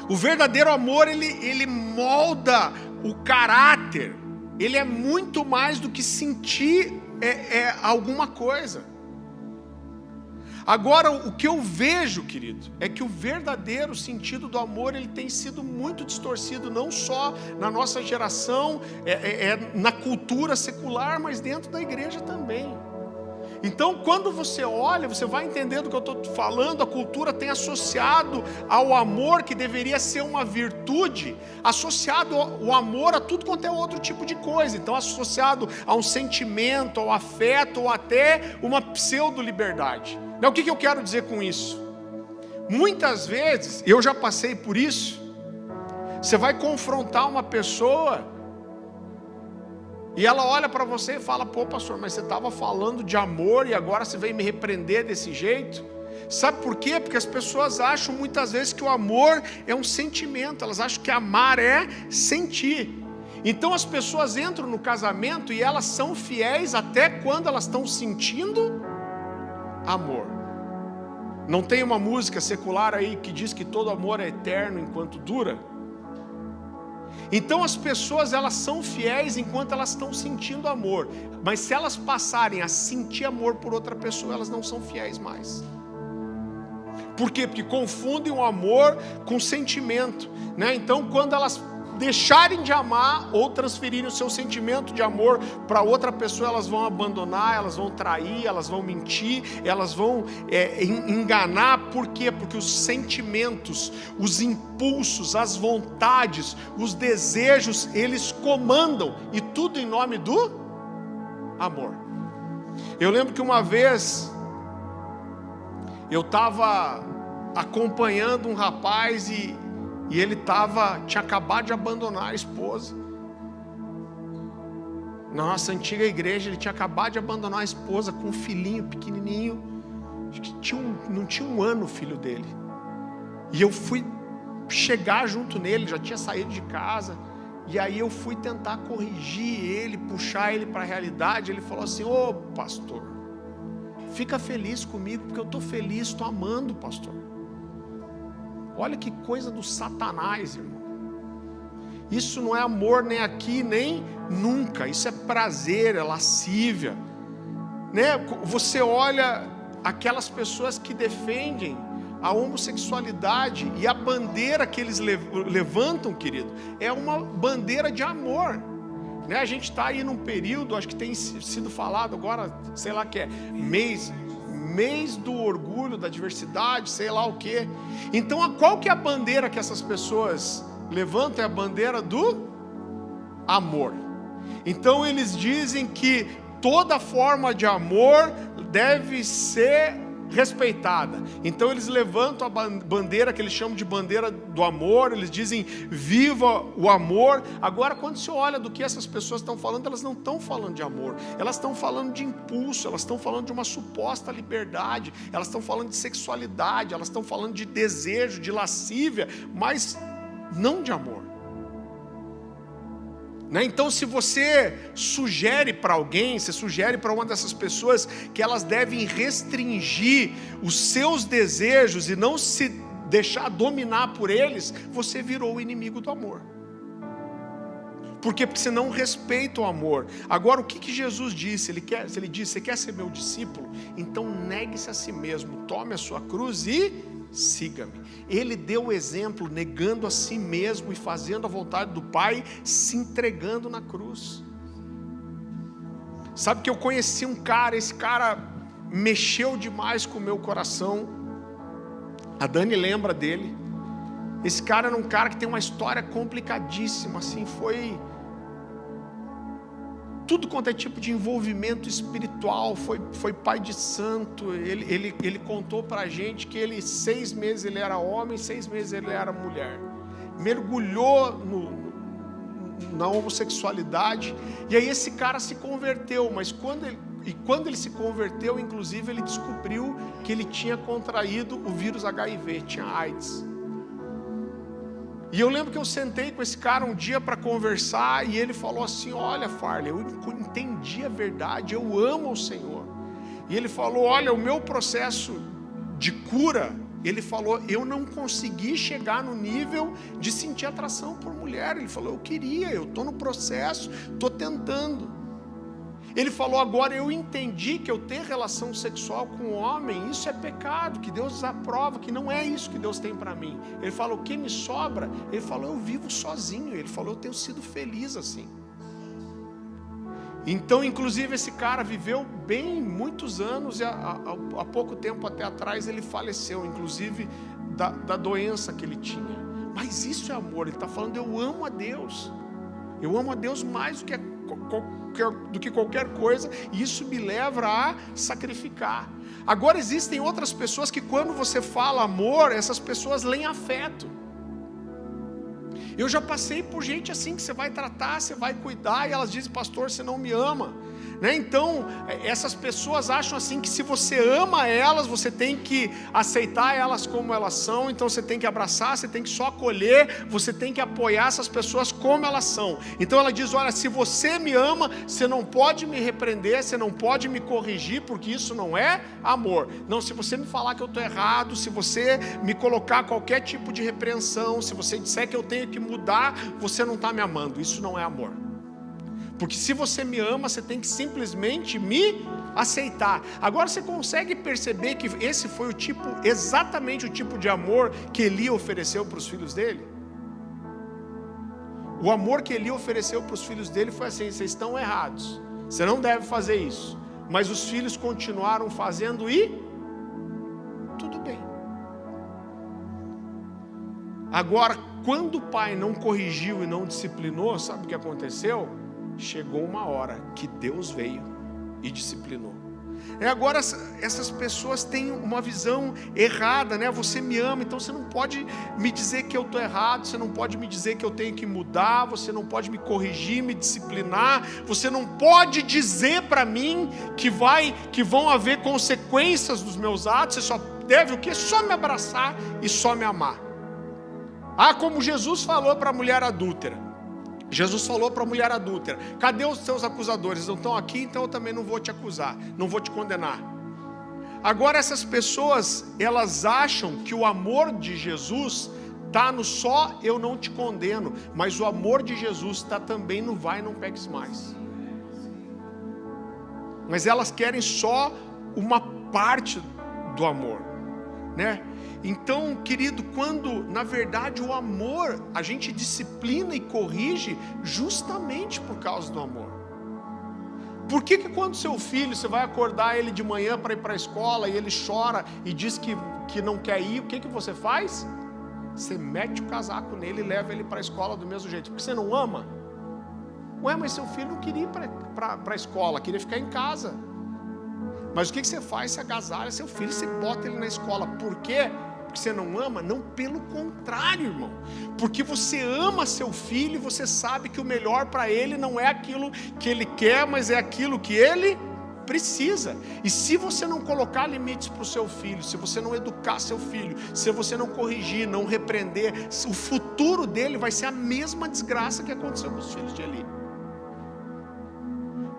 O verdadeiro amor, ele molda o caráter, ele é muito mais do que sentir alguma coisa. Agora, o que eu vejo, querido, é que o verdadeiro sentido do amor, ele tem sido muito distorcido, não só na nossa geração, na cultura secular, mas dentro da igreja também. Então, quando você olha, você vai entender do que eu estou falando, a cultura tem associado ao amor, que deveria ser uma virtude, associado o amor a tudo quanto é outro tipo de coisa. Então, associado a um sentimento, ao afeto, ou até uma pseudo-liberdade. O que eu quero dizer com isso? Muitas vezes, eu já passei por isso, você vai confrontar uma pessoa, e ela olha para você e fala, pô pastor, mas você estava falando de amor e agora você veio me repreender desse jeito? Sabe por quê? Porque as pessoas acham muitas vezes que o amor é um sentimento, elas acham que amar é sentir. Então as pessoas entram no casamento e elas são fiéis até quando elas estão sentindo amor. Não tem uma música secular aí que diz que todo amor é eterno enquanto dura? Então as pessoas, elas são fiéis enquanto elas estão sentindo amor, mas se elas passarem a sentir amor por outra pessoa, elas não são fiéis mais. Por quê? Porque confundem o amor com sentimento, né? Então quando elas deixarem de amar ou transferirem o seu sentimento de amor para outra pessoa, elas vão abandonar, elas vão trair, elas vão mentir, elas vão enganar. Por quê? Porque os sentimentos, os impulsos, as vontades, os desejos, eles comandam, e tudo em nome do amor. Eu lembro que uma vez eu estava acompanhando um rapaz e ele tinha acabado de abandonar a esposa. Na nossa antiga igreja, ele tinha acabado de abandonar a esposa com um filhinho pequenininho. Acho que não tinha um ano o filho dele. E eu fui chegar junto nele, já tinha saído de casa. E aí eu fui tentar corrigir ele, puxar ele para a realidade. Ele falou assim, ô pastor, fica feliz comigo, porque eu estou feliz, estou amando, pastor. Olha que coisa do Satanás, irmão. Isso não é amor nem aqui, nem nunca. Isso é prazer, é lascívia, né? Você olha aquelas pessoas que defendem a homossexualidade, e a bandeira que eles levantam, querido, é uma bandeira de amor, né? A gente está aí num período, acho que tem sido falado agora, sei lá que é mês do orgulho, da diversidade, sei lá o que. Então qual que é a bandeira que essas pessoas levantam? É a bandeira do amor. Então eles dizem que toda forma de amor deve ser respeitada. Então eles levantam a bandeira que eles chamam de bandeira do amor, eles dizem viva o amor. Agora, quando se olha do que essas pessoas estão falando, elas não estão falando de amor, elas estão falando de impulso, elas estão falando de uma suposta liberdade, elas estão falando de sexualidade, elas estão falando de desejo, de lascívia, mas não de amor. Então, se você sugere para alguém, você sugere para uma dessas pessoas que elas devem restringir os seus desejos e não se deixar dominar por eles, você virou o inimigo do amor. Por quê? Porque você não respeita o amor. Agora, o que Jesus disse? Ele disse, você quer ser meu discípulo? Então negue-se a si mesmo, tome a sua cruz e siga-me. Ele deu o exemplo, negando a si mesmo e fazendo a vontade do Pai, se entregando na cruz. Sabe que eu conheci um cara, esse cara mexeu demais com o meu coração. A Dani lembra dele. Esse cara era um cara que tem uma história complicadíssima, assim, foi tudo quanto é tipo de envolvimento espiritual, foi pai de santo. Ele contou pra gente que 6 meses ele era homem, 6 meses ele era mulher. Mergulhou na homossexualidade, e aí esse cara se converteu, mas quando ele se converteu, inclusive ele descobriu que ele tinha contraído o vírus HIV, tinha AIDS. E eu lembro que eu sentei com esse cara um dia para conversar, e ele falou assim: olha, Farley, eu entendi a verdade, eu amo o Senhor. E ele falou: olha, o meu processo de cura, ele falou, eu não consegui chegar no nível de sentir atração por mulher. Ele falou, eu estou no processo, estou tentando. Ele falou, agora eu entendi que eu ter relação sexual com um homem, isso é pecado, que Deus desaprova, que não é isso que Deus tem para mim. Ele falou, o que me sobra? Ele falou, eu vivo sozinho. Ele falou, eu tenho sido feliz assim. Então, inclusive, esse cara viveu bem muitos anos, e há pouco tempo até atrás ele faleceu, inclusive da doença que ele tinha. Mas isso é amor. Ele está falando, eu amo a Deus. Eu amo a Deus mais do que qualquer coisa, e isso me leva a sacrificar. Agora existem outras pessoas que quando você fala amor, essas pessoas leem afeto. Eu já passei por gente assim, que você vai tratar, você vai cuidar, e elas dizem, pastor, você não me ama, né? Então, essas pessoas acham assim, que se você ama elas, você tem que aceitar elas como elas são, então você tem que abraçar, você tem que só acolher, você tem que apoiar essas pessoas como elas são. Então ela diz, olha, se você me ama, você não pode me repreender, você não pode me corrigir, porque isso não é amor. Não, se você me falar que eu estou errado, se você me colocar qualquer tipo de repreensão, se você disser que eu tenho que mudar, você não está me amando. Isso não é amor. Porque se você me ama, você tem que simplesmente me aceitar. Agora você consegue perceber que esse foi exatamente o tipo de amor que Eli ofereceu para os filhos dele? O amor que Eli ofereceu para os filhos dele foi assim: vocês estão errados, você não deve fazer isso. Mas os filhos continuaram fazendo e tudo bem. Agora, quando o pai não corrigiu e não disciplinou, sabe o que aconteceu? Chegou uma hora que Deus veio e disciplinou. Agora essas pessoas têm uma visão errada, né? Você me ama, então você não pode me dizer que eu estou errado, você não pode me dizer que eu tenho que mudar, você não pode me corrigir, me disciplinar, você não pode dizer para mim que vão haver consequências dos meus atos, você só deve o quê? Só me abraçar e só me amar. Como Jesus falou para a mulher adúltera. Jesus falou para a mulher adúltera: cadê os seus acusadores? Não estão aqui, então eu também não vou te acusar, não vou te condenar. Agora essas pessoas, elas acham que o amor de Jesus está no só eu não te condeno, mas o amor de Jesus está também no vai, não peques mais. Mas elas querem só uma parte do amor, né? Então, querido, quando na verdade o amor, a gente disciplina e corrige justamente por causa do amor. Por que quando seu filho, você vai acordar ele de manhã para ir para a escola e ele chora e diz que não quer ir, o que você faz? Você mete o casaco nele e leva ele para a escola do mesmo jeito, porque você não ama? Ué, mas seu filho não queria ir para a escola, queria ficar em casa. Mas o que você faz? Você agasalha seu filho, você bota ele na escola. Por quê? Porque você não ama? Não, pelo contrário, irmão. Porque você ama seu filho e você sabe que o melhor para ele não é aquilo que ele quer, mas é aquilo que ele precisa. E se você não colocar limites para o seu filho, se você não educar seu filho, se você não corrigir, não repreender, o futuro dele vai ser a mesma desgraça que aconteceu com os filhos de Eli.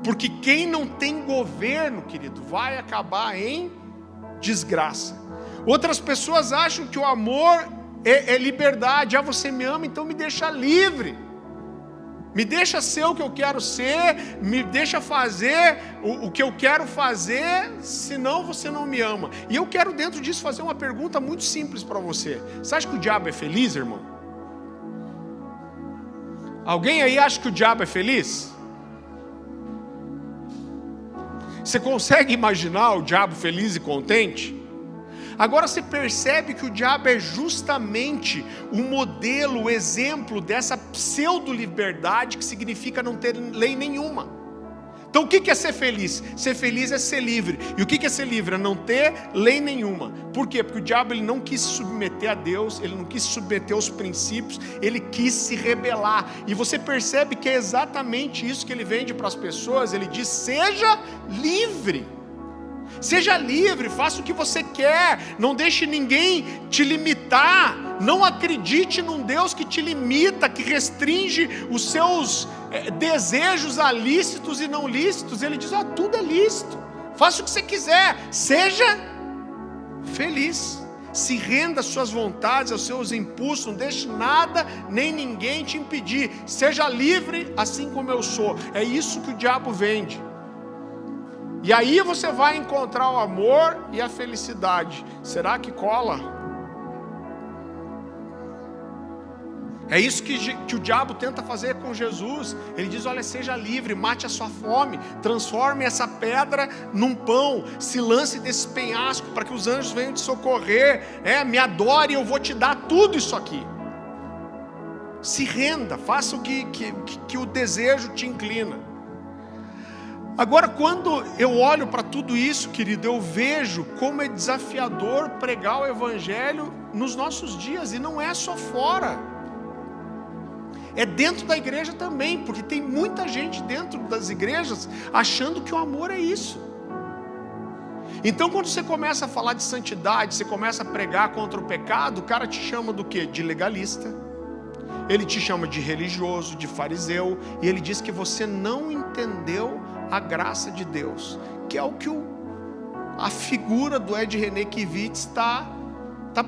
Porque quem não tem governo, querido, vai acabar em desgraça. Outras pessoas acham que o amor é liberdade. Você me ama, então me deixa livre. Me deixa ser o que eu quero ser, me deixa fazer o que eu quero fazer, senão você não me ama. E eu quero dentro disso fazer uma pergunta muito simples para você. Você acha que o diabo é feliz, irmão? Alguém aí acha que o diabo é feliz? Você consegue imaginar o diabo feliz e contente? Agora você percebe que o diabo é justamente o modelo, o exemplo dessa pseudo-liberdade que significa não ter lei nenhuma. Então o que é ser feliz? Ser feliz é ser livre. E o que é ser livre? É não ter lei nenhuma. Por quê? Porque o diabo ele não quis se submeter a Deus, ele não quis se submeter aos princípios, ele quis se rebelar. E você percebe que é exatamente isso que ele vende para as pessoas. Ele diz: seja livre. Seja livre, faça o que você quer, não deixe ninguém te limitar, não acredite num Deus que te limita, que restringe os seus desejos a lícitos e não lícitos. Ele diz: tudo é lícito, faça o que você quiser, seja feliz, se renda às suas vontades, aos seus impulsos, não deixe nada nem ninguém te impedir, seja livre assim como eu sou. É isso que o diabo vende. E aí você vai encontrar o amor e a felicidade. Será que cola? É isso que o diabo tenta fazer com Jesus. Ele diz: olha, seja livre, mate a sua fome, transforme essa pedra num pão, se lance desse penhasco para que os anjos venham te socorrer, me adore, eu vou te dar tudo isso aqui. Se renda, faça o que o desejo te inclina. Agora, quando eu olho para tudo isso, querido, eu vejo como é desafiador pregar o evangelho nos nossos dias, e não é só fora, é dentro da igreja também, porque tem muita gente dentro das igrejas achando que o amor é isso. Então, quando você começa a falar de santidade, você começa a pregar contra o pecado, o cara te chama do quê? De legalista, ele te chama de religioso, de fariseu, e ele diz que você não entendeu a graça de Deus, que é o que a figura do Ed René Kivitz está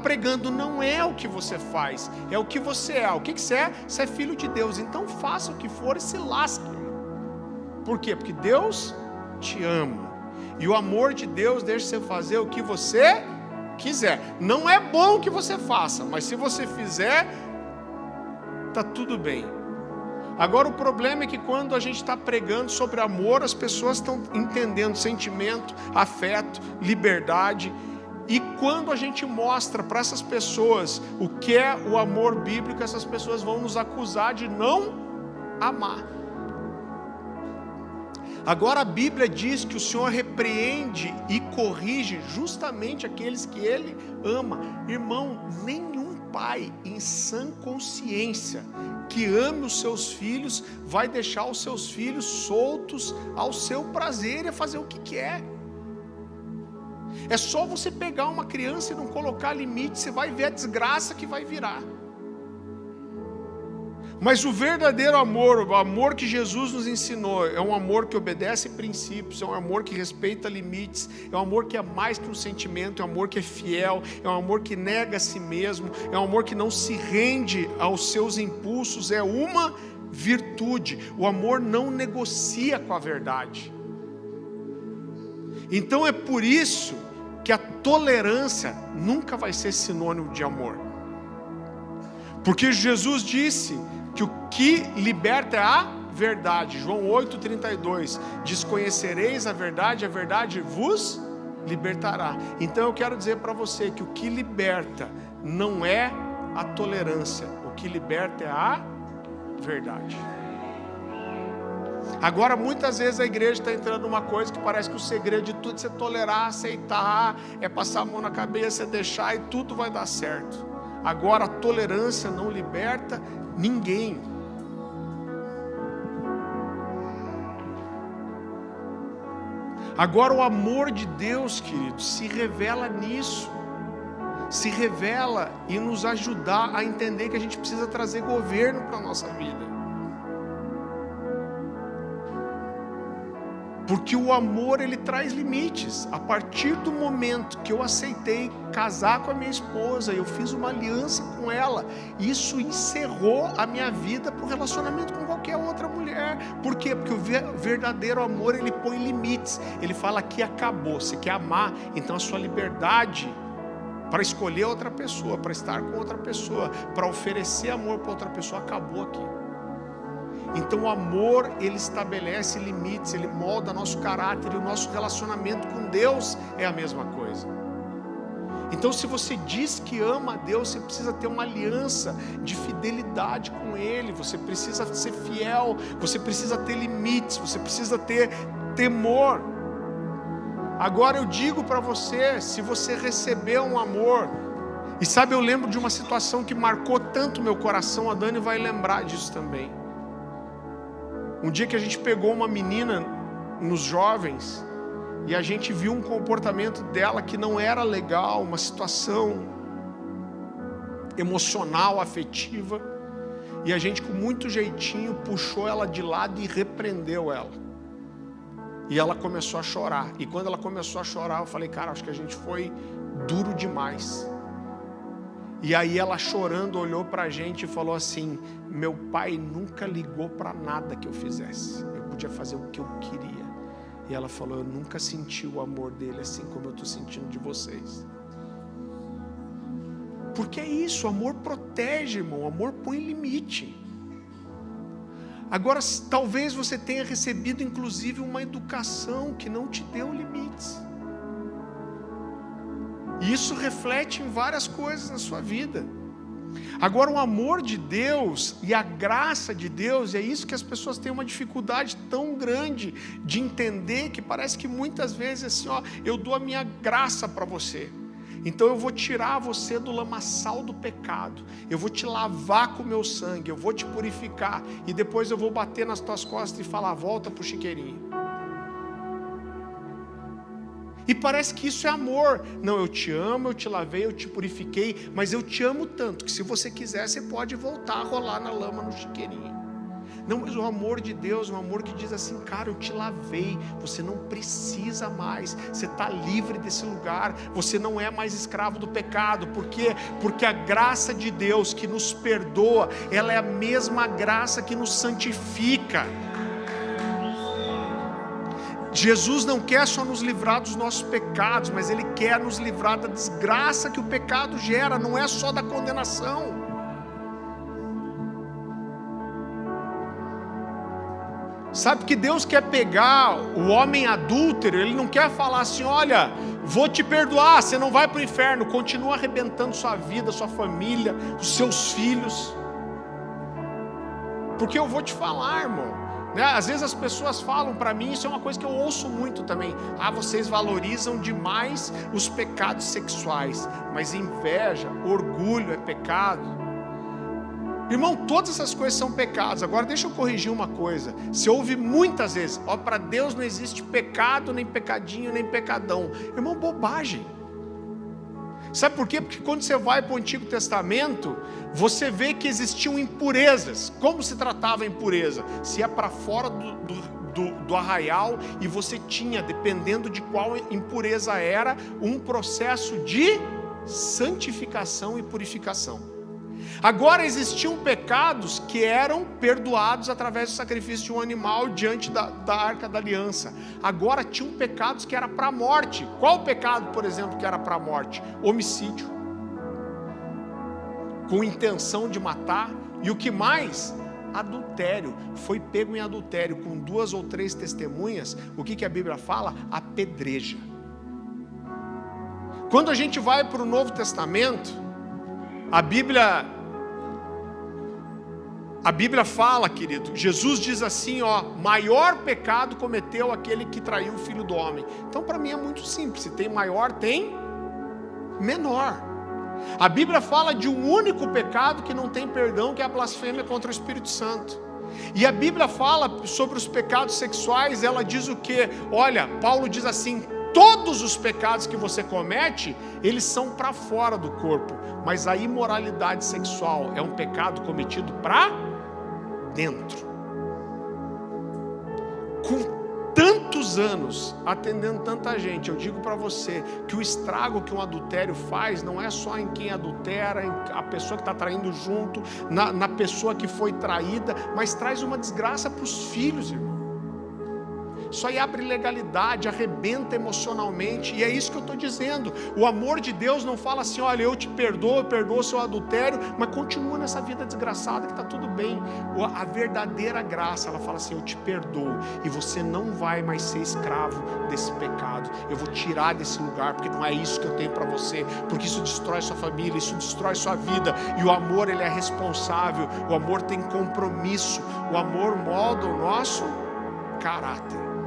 pregando. Não é o que você faz, é o que você é. O que você é? Você é filho de Deus, então faça o que for e se lasque. Por quê? Porque Deus te ama, e o amor de Deus deixa você fazer o que você quiser. Não é bom que você faça, mas se você fizer, está tudo bem. Agora o problema é que quando a gente está pregando sobre amor, as pessoas estão entendendo sentimento, afeto, liberdade. E quando a gente mostra para essas pessoas o que é o amor bíblico, essas pessoas vão nos acusar de não amar. Agora a Bíblia diz que o Senhor repreende e corrige justamente aqueles que Ele ama. Irmão, nenhum pai em sã consciência que ame os seus filhos vai deixar os seus filhos soltos ao seu prazer e a fazer o que quer. É só você pegar uma criança e não colocar limite, você vai ver a desgraça que vai virar. Mas o verdadeiro amor, o amor que Jesus nos ensinou, é um amor que obedece princípios, é um amor que respeita limites, é um amor que é mais que um sentimento, é um amor que é fiel, é um amor que nega a si mesmo, é um amor que não se rende aos seus impulsos, é uma virtude. O amor não negocia com a verdade. Então é por isso que a tolerância nunca vai ser sinônimo de amor. Porque Jesus disse que o que liberta é a verdade. João 8,32, diz: conhecereis a verdade vos libertará. Então eu quero dizer para você que o que liberta não é a tolerância, o que liberta é a verdade. Agora muitas vezes a igreja está entrando numa coisa que parece que o segredo de tudo é você tolerar, aceitar, é passar a mão na cabeça, é deixar e tudo vai dar certo. Agora a tolerância não liberta ninguém. Agora o amor de Deus, querido, se revela nisso. Se revela e nos ajudar a entender que a gente precisa trazer governo para a nossa vida. Porque o amor, ele traz limites. A partir do momento que eu aceitei casar com a minha esposa, eu fiz uma aliança com ela, isso encerrou a minha vida para o relacionamento com qualquer outra mulher. Por quê? Porque o verdadeiro amor, ele põe limites. Ele fala que acabou. Você quer amar, então a sua liberdade para escolher outra pessoa, para estar com outra pessoa, para oferecer amor para outra pessoa, acabou aqui. Então o amor, ele estabelece limites, ele molda nosso caráter, e o nosso relacionamento com Deus é a mesma coisa. Então, se você diz que ama a Deus, você precisa ter uma aliança de fidelidade com Ele, você precisa ser fiel, você precisa ter limites, você precisa ter temor. Agora eu digo para você, se você receber um amor, e sabe, eu lembro de uma situação que marcou tanto meu coração, a Dani vai lembrar disso também. Um dia que a gente pegou uma menina nos jovens e a gente viu um comportamento dela que não era legal, uma situação emocional, afetiva, e a gente com muito jeitinho puxou ela de lado e repreendeu ela. E ela começou a chorar. E quando ela começou a chorar, eu falei, cara, acho que a gente foi duro demais. E aí ela chorando olhou para a gente e falou assim, meu pai nunca ligou para nada que eu fizesse, eu podia fazer o que eu queria. E ela falou, eu nunca senti o amor dele assim como eu estou sentindo de vocês. Porque é isso, o amor protege, irmão, o amor põe limite. Agora, talvez você tenha recebido inclusive uma educação que não te deu limites. E isso reflete em várias coisas na sua vida. Agora, o amor de Deus e a graça de Deus, é isso que as pessoas têm uma dificuldade tão grande de entender, que parece que muitas vezes assim, ó, eu dou a minha graça para você. Então eu vou tirar você do lamaçal do pecado, eu vou te lavar com o meu sangue, eu vou te purificar, e depois eu vou bater nas tuas costas e falar, volta pro chiqueirinho. E parece que isso é amor. Não, eu te amo, eu te lavei, eu te purifiquei, mas eu te amo tanto que se você quiser, você pode voltar a rolar na lama no chiqueirinho. Não, mas o amor de Deus, um amor que diz assim, cara, eu te lavei, você não precisa mais, você está livre desse lugar, você não é mais escravo do pecado. Por quê? Porque a graça de Deus que nos perdoa, ela é a mesma graça que nos santifica. Jesus não quer só nos livrar dos nossos pecados, mas Ele quer nos livrar da desgraça que o pecado gera, não é só da condenação. Sabe que Deus quer pegar o homem adúltero, Ele não quer falar assim, olha, vou te perdoar, você não vai para o inferno, continua arrebentando sua vida, sua família, os seus filhos. Porque eu vou te falar, irmão. Às vezes as pessoas falam para mim, isso é uma coisa que eu ouço muito também, vocês valorizam demais os pecados sexuais, mas inveja, orgulho é pecado. Irmão, todas essas coisas são pecados. Agora deixa eu corrigir uma coisa, você ouve muitas vezes, para Deus não existe pecado, nem pecadinho, nem pecadão. Irmão, bobagem. Sabe por quê? Porque quando você vai para o Antigo Testamento, você vê que existiam impurezas. Como se tratava a impureza? Se ia para fora do arraial e você tinha, dependendo de qual impureza era, um processo de santificação e purificação. Agora existiam pecados que eram perdoados através do sacrifício de um animal diante da Arca da Aliança. Agora tinham pecados que era para a morte. Qual pecado, por exemplo, que era para a morte? Homicídio, com intenção de matar. E o que mais? Adultério. Foi pego em adultério com 2 ou 3 testemunhas. O que a Bíblia fala? Apedreja. Quando a gente vai para o Novo Testamento, a Bíblia fala, querido, Jesus diz assim, maior pecado cometeu aquele que traiu o Filho do Homem. Então para mim é muito simples, se tem maior, tem menor. A Bíblia fala de um único pecado que não tem perdão, que é a blasfêmia contra o Espírito Santo. E a Bíblia fala sobre os pecados sexuais, ela diz o quê? Olha, Paulo diz assim, todos os pecados que você comete, eles são para fora do corpo, mas a imoralidade sexual é um pecado cometido para dentro. Com tantos tantos anos atendendo tanta gente, eu digo para você que o estrago que um adultério faz não é só em quem adultera, em a pessoa que está traindo junto, na pessoa que foi traída, mas traz uma desgraça para os filhos, irmão. Isso aí abre legalidade, arrebenta emocionalmente, e é isso que eu estou dizendo. O amor de Deus não fala assim: olha, eu te perdoo, o seu adultério, mas continua nessa vida desgraçada que está tudo bem. A verdadeira graça, ela fala assim: eu te perdoo, e você não vai mais ser escravo desse pecado, eu vou tirar desse lugar, porque não é isso que eu tenho para você, porque isso destrói sua família, isso destrói sua vida, e o amor, ele é responsável, o amor tem compromisso, o amor molda o nosso caráter.